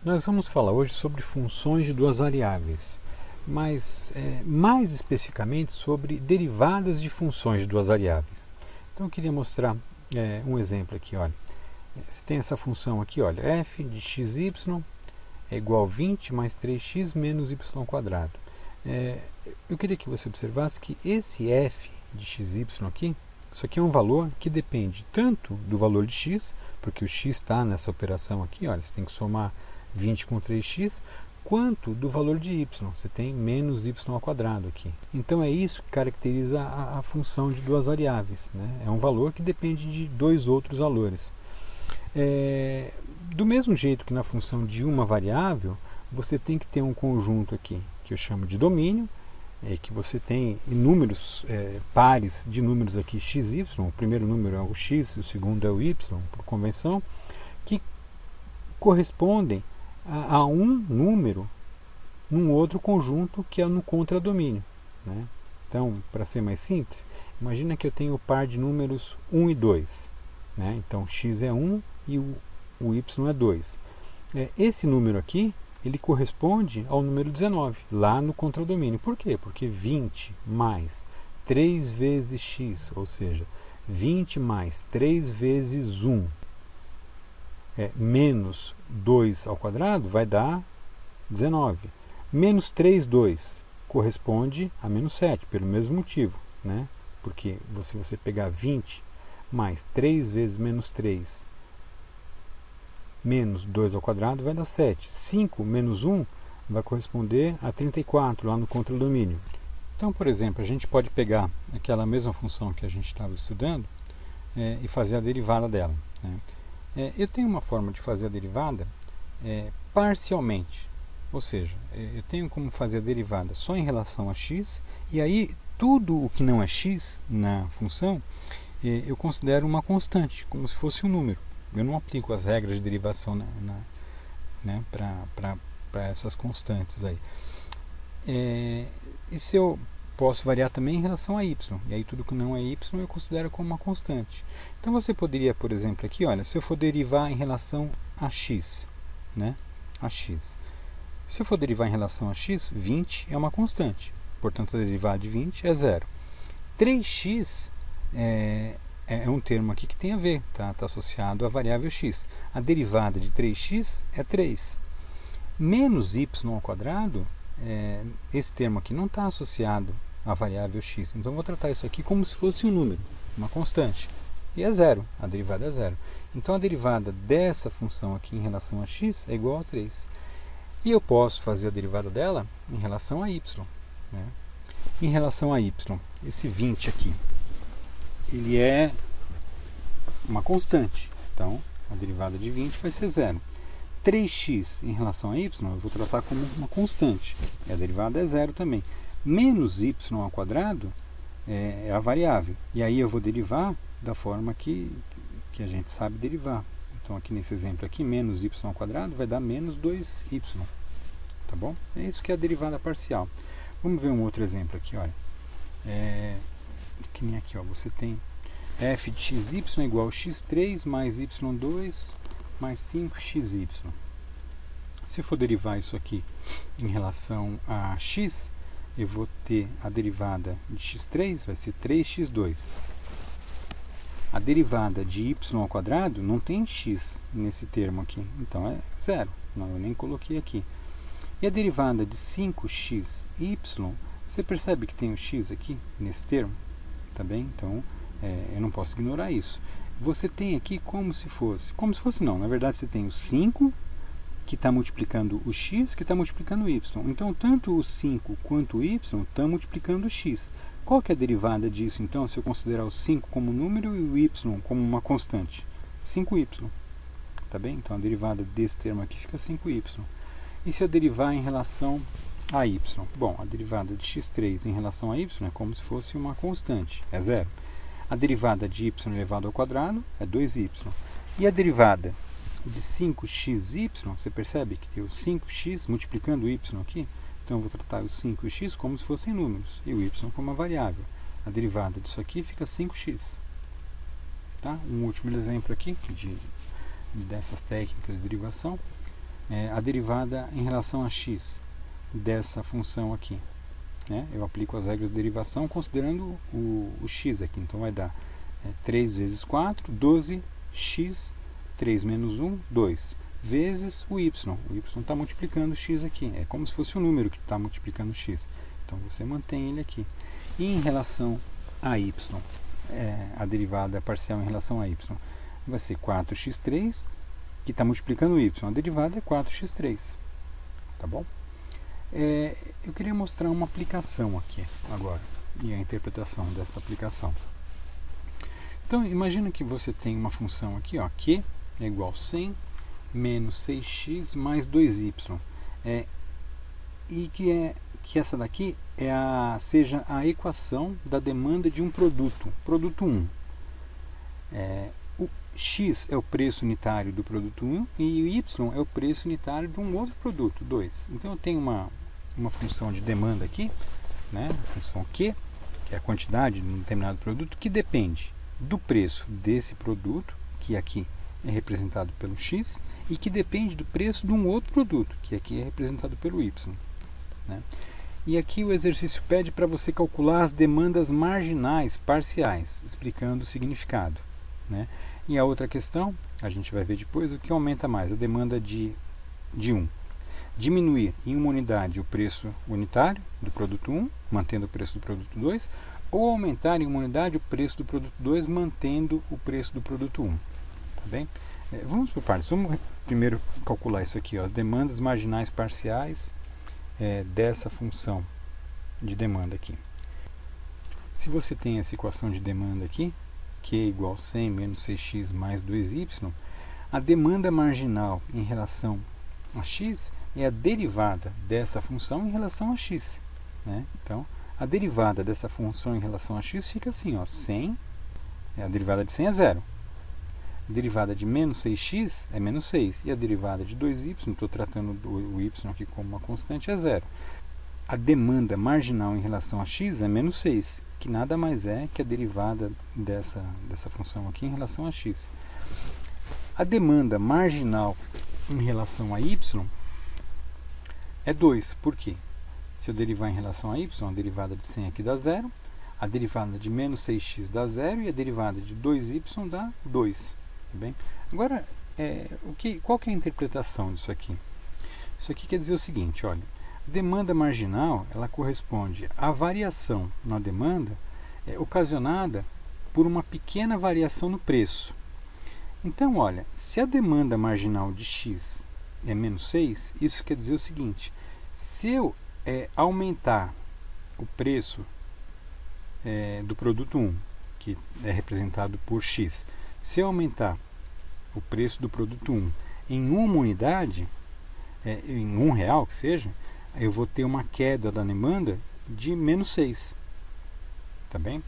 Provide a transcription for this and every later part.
Nós vamos falar hoje sobre funções de duas variáveis, mas mais especificamente sobre derivadas de funções de duas variáveis. Então eu queria mostrar um exemplo aqui, olha. Você tem essa função aqui, olha, f de xy é igual a 20 mais 3x menos y². Eu queria que você observasse que esse f de xy aqui, isso aqui é um valor que depende tanto do valor de x, porque o x está nessa operação aqui, olha, você tem que somar 20 com 3x, quanto do valor de y, você tem menos y² aqui. Então é isso que caracteriza a função de duas variáveis, né? É um valor que depende de dois outros valores. Do mesmo jeito que na função de uma variável, você tem que ter um conjunto aqui, que eu chamo de domínio, que você tem inúmeros pares de números aqui xy, o primeiro número é o x, o segundo é o y, por convenção, que correspondem a um número num outro conjunto que é no contradomínio, né? Então, para ser mais simples, imagina que eu tenho o par de números 1 e 2, né? Então, x é 1 e o y é 2. Esse número aqui, ele corresponde ao número 19, lá no contradomínio. Por quê? Porque 20 mais 3 vezes x, ou seja, 20 mais 3 vezes 1, menos 2² vai dar 19. Menos 3, 2, corresponde a menos 7, pelo mesmo motivo, né? Porque se você pegar 20 mais 3 vezes menos 3 menos 2² vai dar 7. 5 menos 1 vai corresponder a 34, lá no contradomínio. Então, por exemplo, a gente pode pegar aquela mesma função que a gente estava estudando e fazer a derivada dela, né? Eu tenho uma forma de fazer a derivada parcialmente, ou seja, eu tenho como fazer a derivada só em relação a x, e aí tudo o que não é x na função eu considero uma constante, como se fosse um número. Eu não aplico as regras de derivação para essas constantes aí. E se eu posso variar também em relação a y, e aí tudo que não é y eu considero como uma constante. Então você poderia, por exemplo, aqui, olha, se eu for derivar em relação a x, né, a x. Se eu for derivar em relação a x, 20 é uma constante, portanto a derivada de 20 é 0. 3x é um termo aqui que tem a ver, tá associado à variável x. A derivada de 3x é 3. Menos y², esse termo aqui não está associado à variável x. Então, eu vou tratar isso aqui como se fosse um número, uma constante. E é 0, a derivada é 0. Então, a derivada dessa função aqui em relação a x é igual a 3. E eu posso fazer a derivada dela em relação a y, né? Em relação a y, esse 20 aqui, ele é uma constante. Então, a derivada de 20 vai ser 0. 3x em relação a y, eu vou tratar como uma constante. E a derivada é 0 também. Menos y² é a variável. E aí eu vou derivar da forma que a gente sabe derivar. Então, aqui nesse exemplo aqui, menos y² vai dar menos 2y. Tá bom? É isso que é a derivada parcial. Vamos ver um outro exemplo aqui, olha. Que nem aqui, ó, você tem f de xy é igual a x3 mais y2 mais 5xy. Se eu for derivar isso aqui em relação a x, eu vou ter a derivada de x3, vai ser 3x2. A derivada de y² não tem x nesse termo aqui, então é 0. Não, eu nem coloquei aqui. E a derivada de 5xy, você percebe que tem o x aqui nesse termo? Tá bem? Então, eu não posso ignorar isso. Você tem aqui como se fosse não, na verdade você tem o 5 que está multiplicando o x, que está multiplicando o y. Então, tanto o 5 quanto o y estão multiplicando o x. Qual que é a derivada disso, então, se eu considerar o 5 como número e o y como uma constante? 5y. Tá bem? Então, a derivada desse termo aqui fica 5y. E se eu derivar em relação a y? Bom, a derivada de x3 em relação a y é como se fosse uma constante, é 0. A derivada de y elevado ao quadrado é 2y. E a derivada de 5xy, você percebe que tem o 5x multiplicando o y aqui? Então, eu vou tratar o 5 e o x como se fossem números, e o y como uma variável. A derivada disso aqui fica 5x. Tá? Um último exemplo aqui dessas técnicas de derivação. a derivada em relação a x dessa função aqui. Né? Eu aplico as regras de derivação considerando o x aqui. Então vai dar 3 vezes 4, 12x, 3 menos 1, 2, vezes o y. O y está multiplicando o x aqui. É como se fosse um número que está multiplicando o x. Então você mantém ele aqui. E em relação a y, a derivada parcial em relação a y, vai ser 4x3, que está multiplicando o y. A derivada é 4x3. Tá bom? Eu queria mostrar uma aplicação aqui agora, e a interpretação dessa aplicação. Então, imagina que você tem uma função aqui, ó, q é igual a 100 menos 6x mais 2y. E que essa daqui seja a equação da demanda de um produto 1. O x é o preço unitário do produto 1 e o y é o preço unitário de um outro produto, 2. Então eu tenho uma função de demanda aqui, né, a função Q, que é a quantidade de um determinado produto, que depende do preço desse produto, que aqui é representado pelo x, e que depende do preço de um outro produto, que aqui é representado pelo y. Né? E aqui o exercício pede para você calcular as demandas marginais parciais, explicando o significado. Né? E a outra questão, a gente vai ver depois, o que aumenta mais, a demanda de 1. Diminuir em uma unidade o preço unitário do produto 1, mantendo o preço do produto 2, ou aumentar em uma unidade o preço do produto 2, mantendo o preço do produto 1. Tá bem? Vamos por partes. Vamos primeiro calcular isso aqui, ó, as demandas marginais parciais dessa função de demanda aqui. Se você tem essa equação de demanda aqui, Q igual a 100 menos 6x mais 2y, a demanda marginal em relação a x é a derivada dessa função em relação a x. Né? Então, a derivada dessa função em relação a x fica assim, ó, 100, a derivada de 100 é 0. A derivada de menos 6x é menos 6. E a derivada de 2y, estou tratando o y aqui como uma constante, é 0. A demanda marginal em relação a x é menos 6, que nada mais é que a derivada dessa função aqui em relação a x. A demanda marginal em relação a y é 2. Por quê? Se eu derivar em relação a y, a derivada de 100 aqui dá 0, a derivada de menos 6x dá 0 e a derivada de 2y dá 2. Tá bem? Agora, qual que é a interpretação disso aqui? Isso aqui quer dizer o seguinte, olha, demanda marginal ela corresponde à variação na demanda ocasionada por uma pequena variação no preço. Então, olha, se a demanda marginal de x é menos 6, isso quer dizer o seguinte, se eu aumentar o preço do produto 1, que é representado por x, se eu aumentar o preço do produto 1 em uma unidade, em R$1 que seja, eu vou ter uma queda da demanda de menos 6. Tá bem?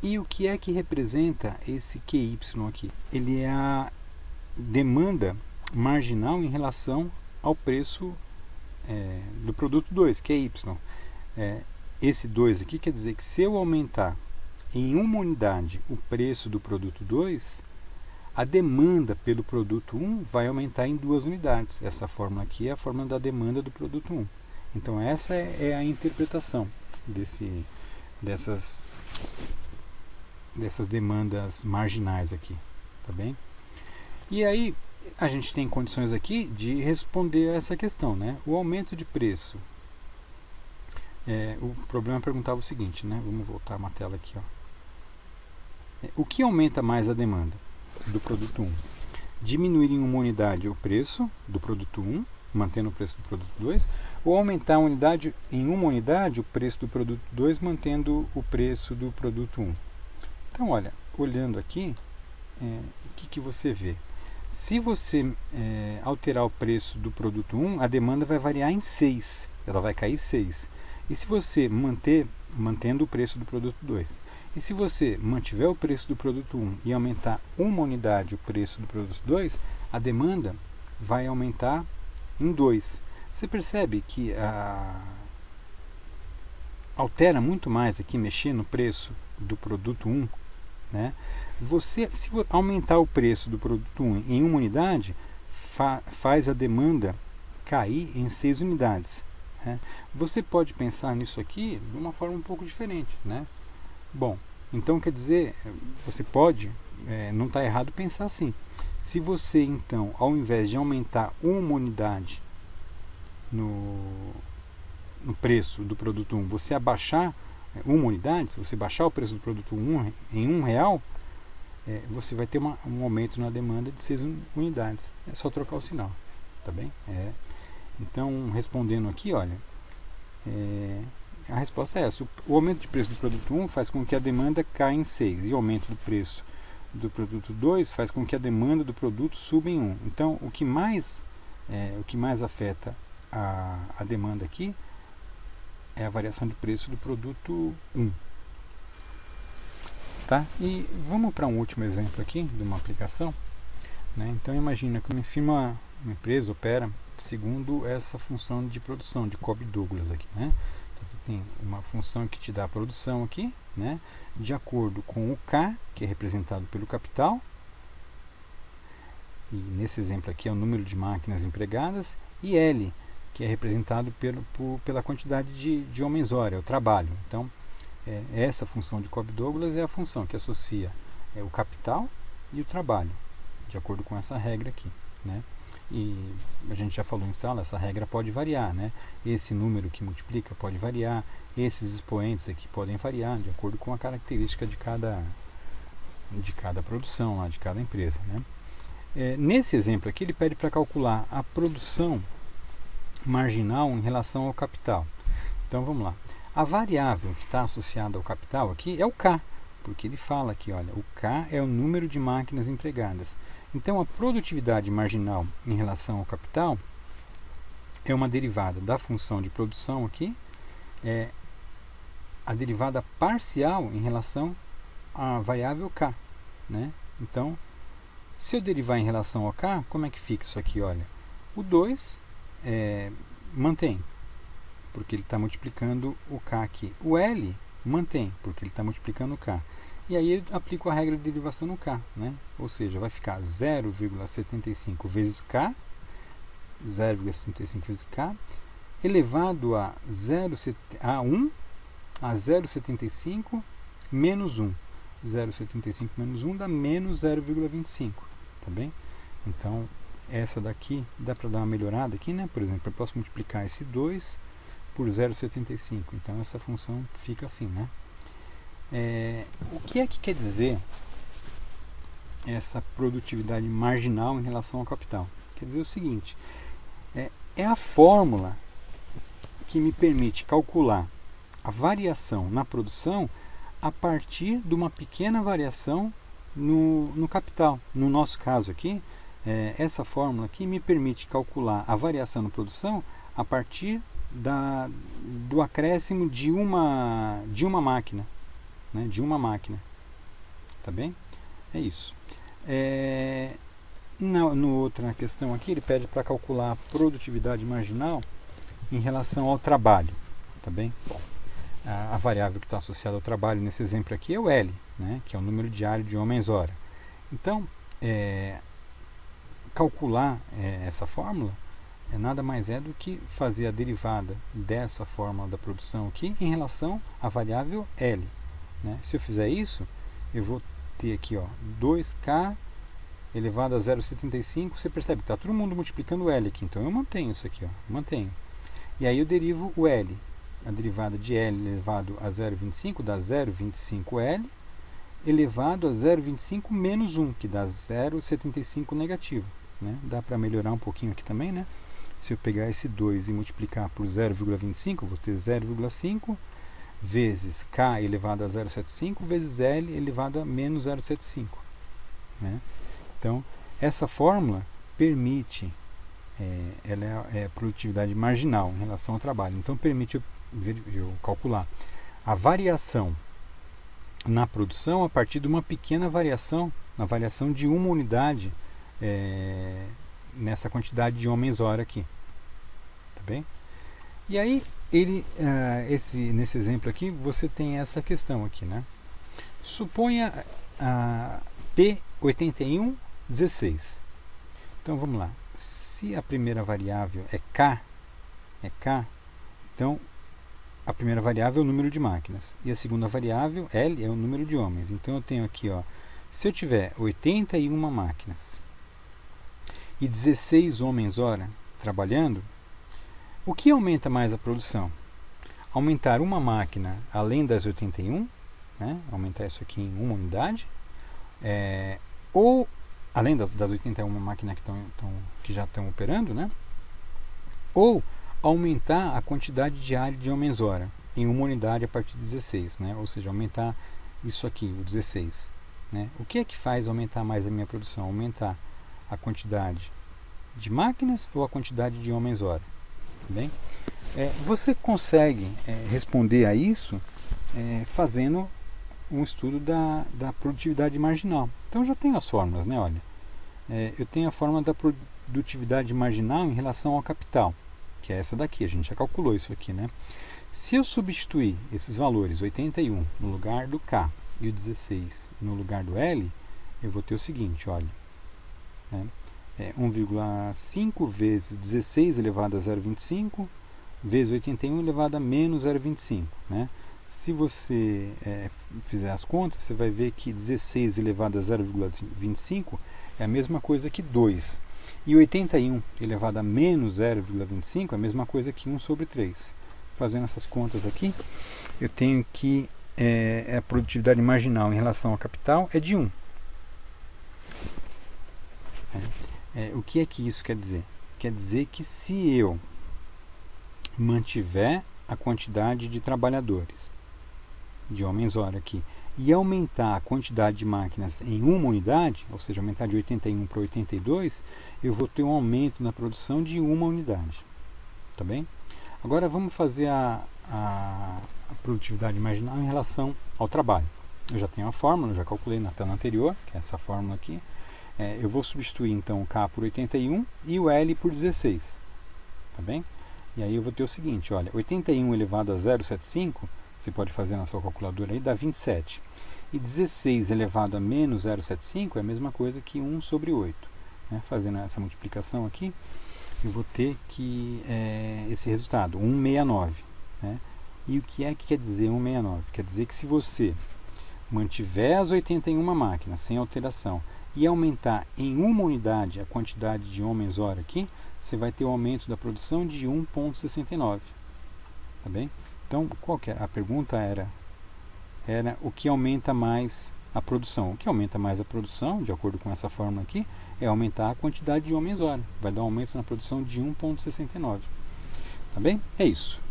E o que é que representa esse QY aqui? Ele é a demanda marginal em relação ao preço do produto 2, que é Y. Esse 2 aqui quer dizer que se eu aumentar em uma unidade o preço do produto 2, a demanda pelo produto 1 vai aumentar em 2 unidades. Essa fórmula aqui é a fórmula da demanda do produto 1. Então essa é a interpretação dessas demandas marginais aqui. Tá bem? E aí a gente tem condições aqui de responder a essa questão, né? O aumento de preço. O problema perguntava o seguinte, né? Vamos voltar uma tela aqui, ó. O que aumenta mais a demanda do produto 1? Diminuir em uma unidade o preço do produto 1, mantendo o preço do produto 2, ou aumentar em uma unidade o preço do produto 2, mantendo o preço do produto 1. Então, olha, olhando aqui, o que você vê? Se você alterar o preço do produto 1, a demanda vai variar em 6, ela vai cair 6. E se você mantendo o preço do produto 2, e se você mantiver o preço do produto 1 e aumentar uma unidade o preço do produto 2, a demanda vai aumentar em 2. Você percebe que altera muito mais aqui, mexer no preço do produto 1, né? Se aumentar o preço do produto 1 em uma unidade, faz a demanda cair em 6 unidades. Né? Você pode pensar nisso aqui de uma forma um pouco diferente, né? Bom, então quer dizer, você pode, não está errado pensar assim. Se você então, ao invés de aumentar uma unidade no preço do produto 1, você abaixar uma unidade, se você baixar o preço do produto 1 em R$1, você vai ter um aumento na demanda de 6 unidades. É só trocar o sinal, tá bem? Então, respondendo aqui, olha, a resposta é essa. O aumento de preço do produto 1 faz com que a demanda caia em 6, e o aumento do preço do produto 2 faz com que a demanda do produto suba em 1. Então, o que mais afeta a demanda aqui é a variação de preço do produto 1. Tá? E vamos para um último exemplo aqui de uma aplicação. Né? Então, imagina que uma empresa opera segundo essa função de produção de Cobb-Douglas aqui, né? Então, você tem uma função que te dá a produção aqui, né? De acordo com o K, que é representado pelo capital, e nesse exemplo aqui é o número de máquinas empregadas, e L, que é representado pela quantidade de homens-hora, é o trabalho. Então, essa função de Cobb-Douglas é a função que associa o capital e o trabalho, de acordo com essa regra aqui, né? E a gente já falou em sala, essa regra pode variar, né? Esse número que multiplica pode variar, esses expoentes aqui podem variar de acordo com a característica de cada produção, lá, de cada empresa, né? Nesse exemplo aqui ele pede para calcular a produção marginal em relação ao capital. Então vamos lá. A variável que está associada ao capital aqui é o K, porque ele fala aqui, olha, o K é o número de máquinas empregadas. Então, a produtividade marginal em relação ao capital é uma derivada da função de produção aqui, a derivada parcial em relação à variável K. Né? Então, se eu derivar em relação ao K, como é que fica isso aqui? Olha, o 2 mantém, porque ele está multiplicando o K aqui. O L mantém, porque ele está multiplicando o K. E aí eu aplico a regra de derivação no K, né? Ou seja, vai ficar 0,75 vezes K, 0,75 vezes K, elevado a 1 a 0,75 menos 1. 0,75 menos 1 dá menos 0,25, tá bem? Então, essa daqui, dá para dar uma melhorada aqui, né? Por exemplo, eu posso multiplicar esse 2 por 0,75. Então, essa função fica assim, né? O que é que quer dizer essa produtividade marginal em relação ao capital? Quer dizer o seguinte, é a fórmula que me permite calcular a variação na produção a partir de uma pequena variação no capital. No nosso caso aqui, essa fórmula aqui me permite calcular a variação na produção a partir do acréscimo de uma máquina. Né, de uma máquina, tá bem? É isso. No outra questão aqui, ele pede para calcular a produtividade marginal em relação ao trabalho, tá bem? Bom, a variável que está associada ao trabalho nesse exemplo aqui é o L, né, que é o número diário de homens-hora. Então, calcular essa fórmula nada mais é do que fazer a derivada dessa fórmula da produção aqui em relação à variável L. Né? Se eu fizer isso, eu vou ter aqui, ó, 2K elevado a 0,75. Você percebe que está todo mundo multiplicando o L aqui. Então eu mantenho isso aqui, ó, mantenho. E aí eu derivo o L. A derivada de L elevado a 0,25 dá 0,25L elevado a 0,25 menos 1, que dá 0,75 negativo. Né? Dá para melhorar um pouquinho aqui também, né? Se eu pegar esse 2 e multiplicar por 0,25, eu vou ter 0,5 vezes K elevado a 0,75 vezes L elevado a menos 0,75. Né? Então, essa fórmula permite, ela é a produtividade marginal em relação ao trabalho. Então, permite eu calcular a variação na produção a partir de uma pequena variação, na variação de uma unidade nessa quantidade de homens-hora aqui. Tá bem? E aí, nesse exemplo aqui, você tem essa questão aqui, né? Suponha P8116. Então, vamos lá. se a primeira variável é K, então a primeira variável é o número de máquinas. E a segunda variável, L, é o número de homens. Então eu tenho aqui, ó, se eu tiver 81 máquinas e 16 homens-hora trabalhando, o que aumenta mais a produção? Aumentar uma máquina além das 81, né? Aumentar isso aqui em uma unidade, ou além das 81 máquinas que já estão operando, né? Ou aumentar a quantidade diária de homens-hora em uma unidade a partir de 16, né? Ou seja, aumentar isso aqui, o 16. Né? O que é que faz aumentar mais a minha produção? Aumentar a quantidade de máquinas ou a quantidade de homens-hora? Bem, você consegue responder a isso fazendo um estudo da produtividade marginal. Então já tenho as fórmulas, né? Olha, eu tenho a fórmula da produtividade marginal em relação ao capital, que é essa daqui, a gente já calculou isso aqui, né? Se eu substituir esses valores, 81 no lugar do K e o 16 no lugar do L, eu vou ter o seguinte, olha, né? 1,5 vezes 16 elevado a 0,25 vezes 81 elevado a menos 0,25, né? Se você fizer as contas, você vai ver que 16 elevado a 0,25 é a mesma coisa que 2. E 81 elevado a menos 0,25 é a mesma coisa que 1 sobre 3. Fazendo essas contas aqui, eu tenho que a produtividade marginal em relação ao capital é de 1. O que é que isso quer dizer? Quer dizer que se eu mantiver a quantidade de trabalhadores, de homens-hora aqui, e aumentar a quantidade de máquinas em uma unidade, ou seja, aumentar de 81 para 82, eu vou ter um aumento na produção de uma unidade. Tá bem? Agora vamos fazer a produtividade marginal em relação ao trabalho. Eu já tenho a fórmula, eu já calculei na tela anterior, que é essa fórmula aqui. Eu vou substituir então o K por 81 e o L por 16. Tá bem? E aí eu vou ter o seguinte, olha, 81 elevado a 0,75, você pode fazer na sua calculadora aí, dá 27. E 16 elevado a menos 0,75 é a mesma coisa que 1 sobre 8. Né? Fazendo essa multiplicação aqui, eu vou ter que esse resultado, 169. Né? E o que é que quer dizer 169? Quer dizer que se você mantiver as 81 máquinas sem alteração e aumentar em uma unidade a quantidade de homens-hora aqui, você vai ter um aumento da produção de 1,69. Tá bem? Então, a pergunta era o que aumenta mais a produção. O que aumenta mais a produção, de acordo com essa fórmula aqui, é aumentar a quantidade de homens-hora. Vai dar um aumento na produção de 1,69. Tá bem? É isso.